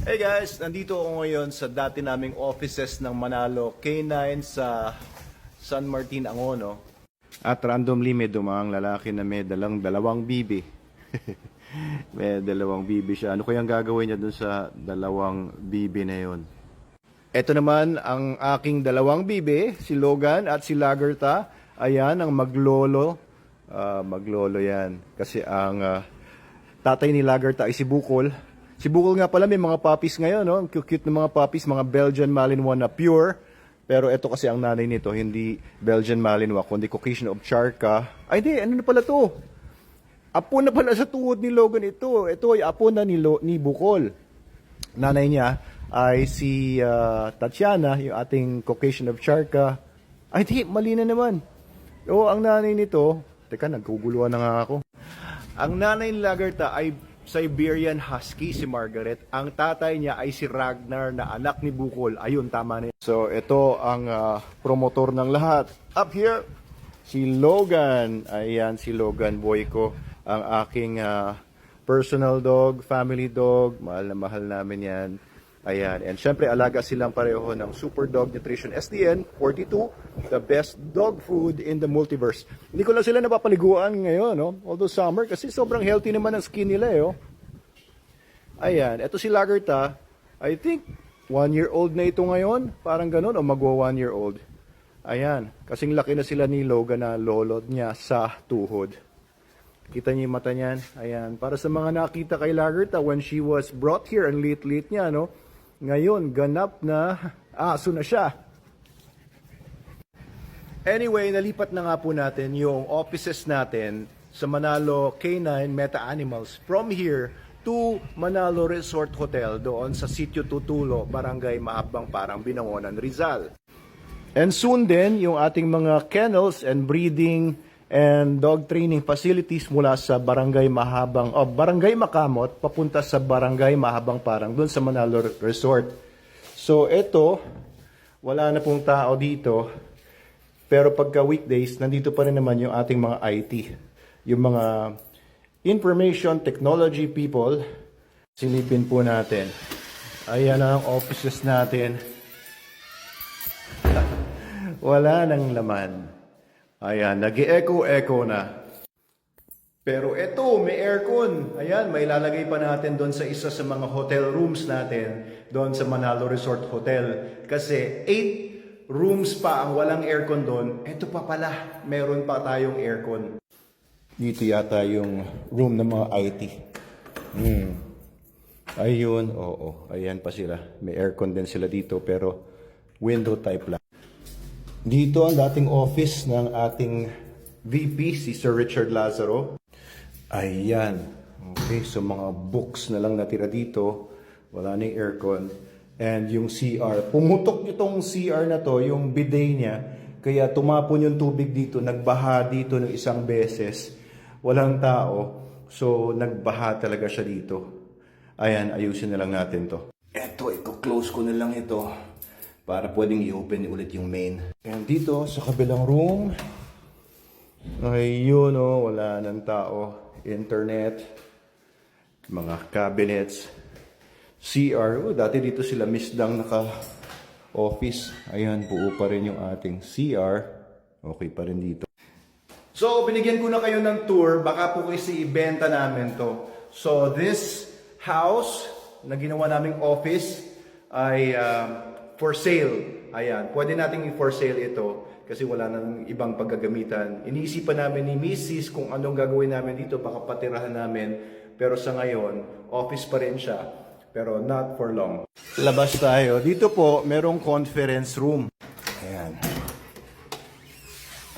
Hey guys, nandito ako ngayon sa dati naming offices ng Manalo K9 sa San Martin, Angono. At randomly may dumaang lalaki na may dalawang bibi. May dalawang bibi siya. Ano kayang gagawin niya dun sa dalawang bibi na yun? Ito naman ang aking dalawang bibi, si Logan at si Lagerta. Ayan, ang maglolo. Maglolo yan. Kasi ang tatay ni Lagerta ay si Bukol. Si Bukol nga pala may mga puppies ngayon, no? Ang cute ng mga puppies, mga Belgian Malinois na pure. Pero ito kasi ang nanay nito, hindi Belgian Malinois, kundi Caucasian Ovcharka. Ay di, ano na pala to? Apo na pala sa tuhod ni Logan ito. Ito ay apo na ni Bukol. Nanay niya ay si Tatiana, yung ating Caucasian Ovcharka. Ay di, mali na naman. O, ang nanay nito, teka, nagkuguluhan na nga ako. Ang nanay ni Lagerta ay Siberian Husky, si Margaret. Ang tatay niya ay si Ragnar na anak ni Bukol. Ayun, tama na yun. So, ito ang promotor ng lahat. Up here, si Logan. Ayan, si Logan, boy ko. Ang aking personal dog, family dog. Mahal na mahal namin yan. Ayan. And syempre, alaga silang pareho ng Super Dog Nutrition SDN 42, the best dog food in the multiverse. Hindi ko lang sila napapaliguan ngayon, no? Although summer, kasi sobrang healthy naman ang skin nila, eh, oh. Ayan. Ito si Lagerta. I think 1-year-old na ito ngayon. Parang ganun, o magwa 1-year-old. Ayan. Kasing laki na sila ni Logan na lolo niya sa tuhod. Kita niyo yung mata niyan. Ayan. Para sa mga nakita kay Lagerta when she was brought here, ang lit-lit niya, no? Ngayon, ganap na aso na siya. Anyway, nalipat na nga po natin yung offices natin sa Manalo K9 Meta Animals from here to Manalo Resort Hotel doon sa Sitio Tutulo, Barangay Mahabang, Parang Binangonan, Rizal. And soon din, yung ating mga kennels and breeding and dog training facilities mula sa Barangay Barangay Makamot papunta sa Barangay Mahabang Parang doon sa Manalo Resort. So ito, wala na pong tao dito. Pero pagka weekdays, nandito pa rin naman yung ating mga IT. Yung mga information technology people, silipin po natin. Ayan ang offices natin. Wala nang laman. Ayan, nag-echo-echo na. Pero eto, may aircon. Ayan, may lalagay pa natin doon sa isa sa mga hotel rooms natin, doon sa Manalo Resort Hotel. Kasi 8 rooms pa ang walang aircon doon. Eto pa pala, meron pa tayong aircon. Dito yata yung room ng mga IT. Ayun, oo. Ayan pa sila. May aircon din sila dito, pero window type lang. Dito ang dating office ng ating VP, si Sir Richard Lazaro. Ayan. Okay, so mga books na lang natira dito. Wala na yung aircon. And yung CR. Pumutok itong CR na to, yung bidet niya. Kaya tumapon yung tubig dito. Nagbaha dito ng isang beses. Walang tao. So, nagbaha talaga siya dito. Ayan, ayusin na lang natin to. Eto, i-close ko na lang ito. Para pwedeng i-open ulit yung main. And dito sa kabilang room, ayun o, wala nang tao. Internet, mga cabinets, CR. Oh, dati dito sila Miss Dang naka-office. Ayan, buo pa rin yung ating CR. Okay pa rin dito. So, binigyan ko na kayo ng tour. Baka po kasi ibenta namin to. So, this house na ginawa naming office ay for sale. Ayan, pwede nating i-for sale ito kasi wala nang ibang paggagamitan. Iniisipan namin ni Mrs. kung anong gagawin namin dito, baka patirahan namin. Pero sa ngayon, office pa rin siya, pero not for long. Labas tayo. Dito po, merong conference room. Ayan.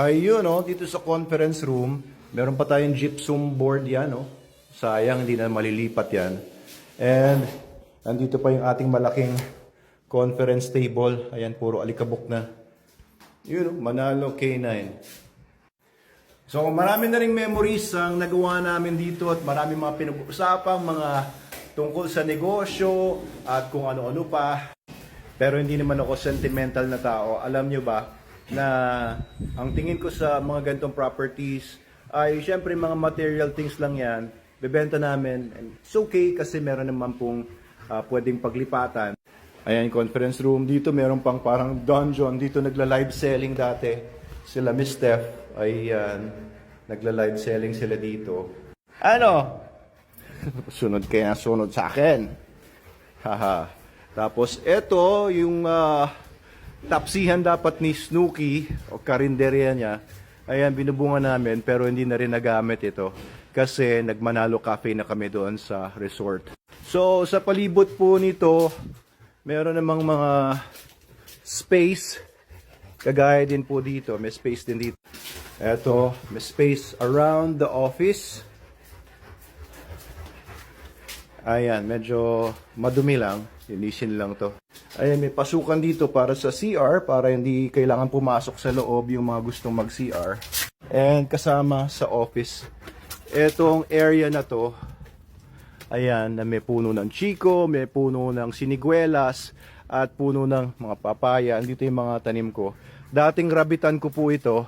Ayun, oh, dito sa conference room, meron pa tayong gypsum board yan. Oh. Sayang, hindi na malilipat yan. And, andito pa yung ating malaking conference table. Ayan, puro alikabok na. Yun, Manalo K9. So, marami na ring memories ang nagawa namin dito at marami mga pinag-usapang mga tungkol sa negosyo at kung ano-ano pa. Pero hindi naman ako sentimental na tao. Alam nyo ba na ang tingin ko sa mga ganitong properties ay syempre mga material things lang yan. Bebenta namin. And it's okay kasi meron naman pong pwedeng paglipatan. Ayan, conference room. Dito meron pang parang dungeon. Dito nagla-live selling dati. Sila Miss Steph. Ayan, nagla-live selling sila dito. Ano? Sunod kaya sunod sa akin. Haha. Tapos ito yung tapsihan dapat ni Snooki o karinderya niya. Ayan, binubunga namin pero hindi na rin nagamit ito kasi nagmanalo cafe na kami doon sa resort. So, sa palibot po nito, meron namang mga space. Kagaya din po dito, may space din dito. Eto, may space around the office. Ayan, medyo madumi lang. Linisin lang to. Ayan, may pasukan dito para sa CR, para hindi kailangan pumasok sa loob yung mga gustong mag-CR. And kasama sa office, etong area na to, ayan, na may puno ng chiko, may puno ng siniguelas, at puno ng mga papaya. Andito yung mga tanim ko. Dating rabitan ko po ito.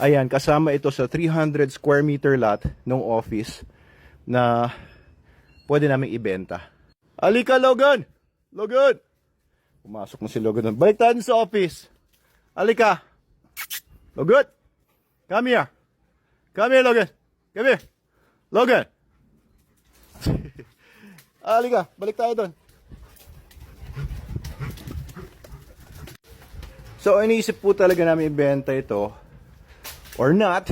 Ayan, kasama ito sa 300 square meter lot ng office na pwede namin ibenta. Alika, Logan! Logan! Pumasok na si Logan. Balik tayo sa office. Alika! Logan! Come here! Come here, Logan! Come here! Logan! Alika, balik tayo doon. So, iniisip po talaga namin ibenta ito or not.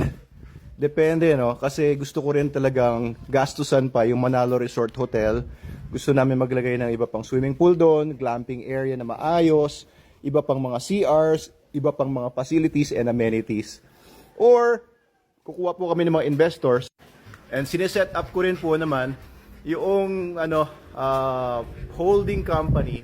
Depende, no? Kasi gusto ko rin talagang gastusan pa yung Manalo Resort Hotel. Gusto namin maglagay ng iba pang swimming pool doon, glamping area na maayos, iba pang mga CRs, iba pang mga facilities and amenities. Or, kukuha po kami ng mga investors. And sineset up ko rin po naman yung holding company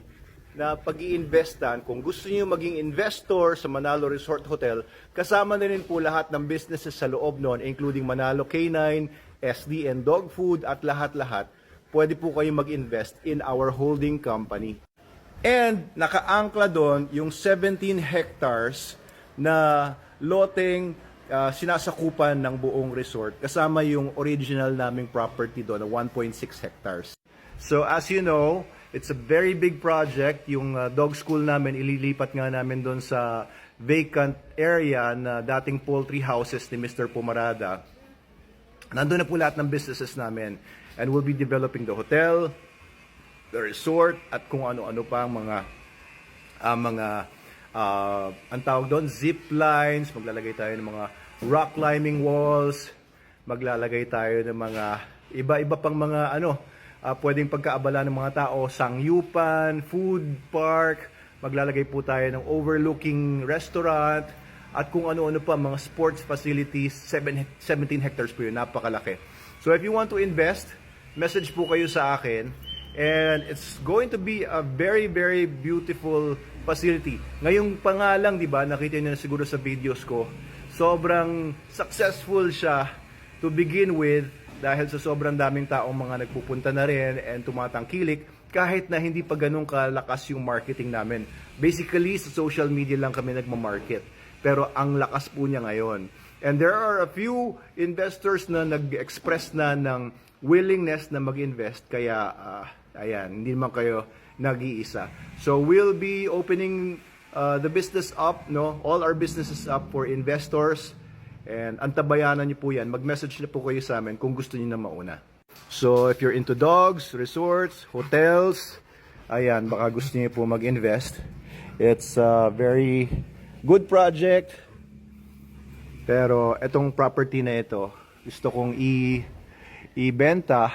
na pag-iinvestan. Kung gusto niyo maging investor sa Manalo Resort Hotel, kasama na rin po lahat ng businesses sa loob noon, including Manalo K9, SD and Dog Food at lahat-lahat. Pwede po kayo mag-invest in our holding company. And nakaangkla doon yung 17 hectares na loteng sinasakupan ng buong resort. Kasama yung original naming property doon na 1.6 hectares. So as you know, it's a very big project. Yung dog school namin, ililipat nga namin doon sa vacant area na dating poultry houses ni Mr. Pumarada. Nandun na po lahat ng businesses namin. And we'll be developing the hotel, the resort, at kung ano-ano pa ang ang tawag doon, zip lines, maglalagay tayo ng mga rock climbing walls, maglalagay tayo ng mga iba-iba pang mga pwedeng pagkaabala ng mga tao, sangyupan, food park, maglalagay po tayo ng overlooking restaurant, at kung ano-ano pa, mga sports facilities, 17 hectares po yun, napakalaki. So if you want to invest, message po kayo sa akin, and it's going to be a very, very beautiful facility. Ngayong pa nga lang, di ba, nakita niyo na siguro sa videos ko, sobrang successful siya to begin with, dahil sa sobrang daming taong mga nagpupunta na rin and tumatangkilik, kahit na hindi pa ganun kalakas yung marketing namin. Basically, sa social media lang kami nagmamarket. Pero ang lakas po niya ngayon. And there are a few investors na nag-express na ng willingness na mag-invest. Kaya, ayan, hindi naman kayo nag-iisa. So, we'll be opening the business up, no? All our businesses up for investors. And antabayanan niyo po yan. Mag-message na po kayo sa amin kung gusto niyo na mauna. So, if you're into dogs, resorts, hotels, ayan, baka gusto niyo po mag-invest. It's a very good project. Pero etong property na ito, gusto kong ibenta.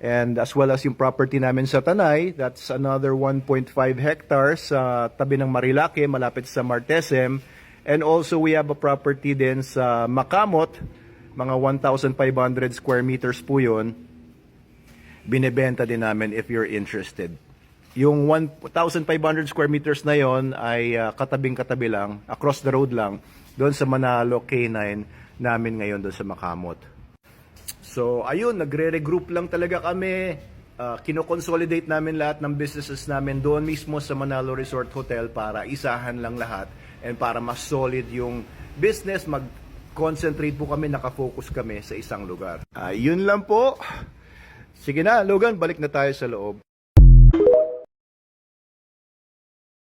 And as well as yung property namin sa Tanay, that's another 1.5 hectares sa tabi ng Marilake, malapit sa Martesem. And also we have a property din sa Makamot, mga 1,500 square meters po yun. Binebenta din namin if you're interested. Yung 1,500 square meters na yon ay katabing-katabi lang, across the road lang, doon sa Manalo K9 namin ngayon doon sa Makamot. So, ayun, nagre-regroup lang talaga kami. Kino-consolidate namin lahat ng businesses namin doon mismo sa Manalo Resort Hotel para isahan lang lahat and para mas solid yung business. Mag-concentrate po kami, nakafocus kami sa isang lugar. Ayun lang po. Sige na, Logan, balik na tayo sa loob.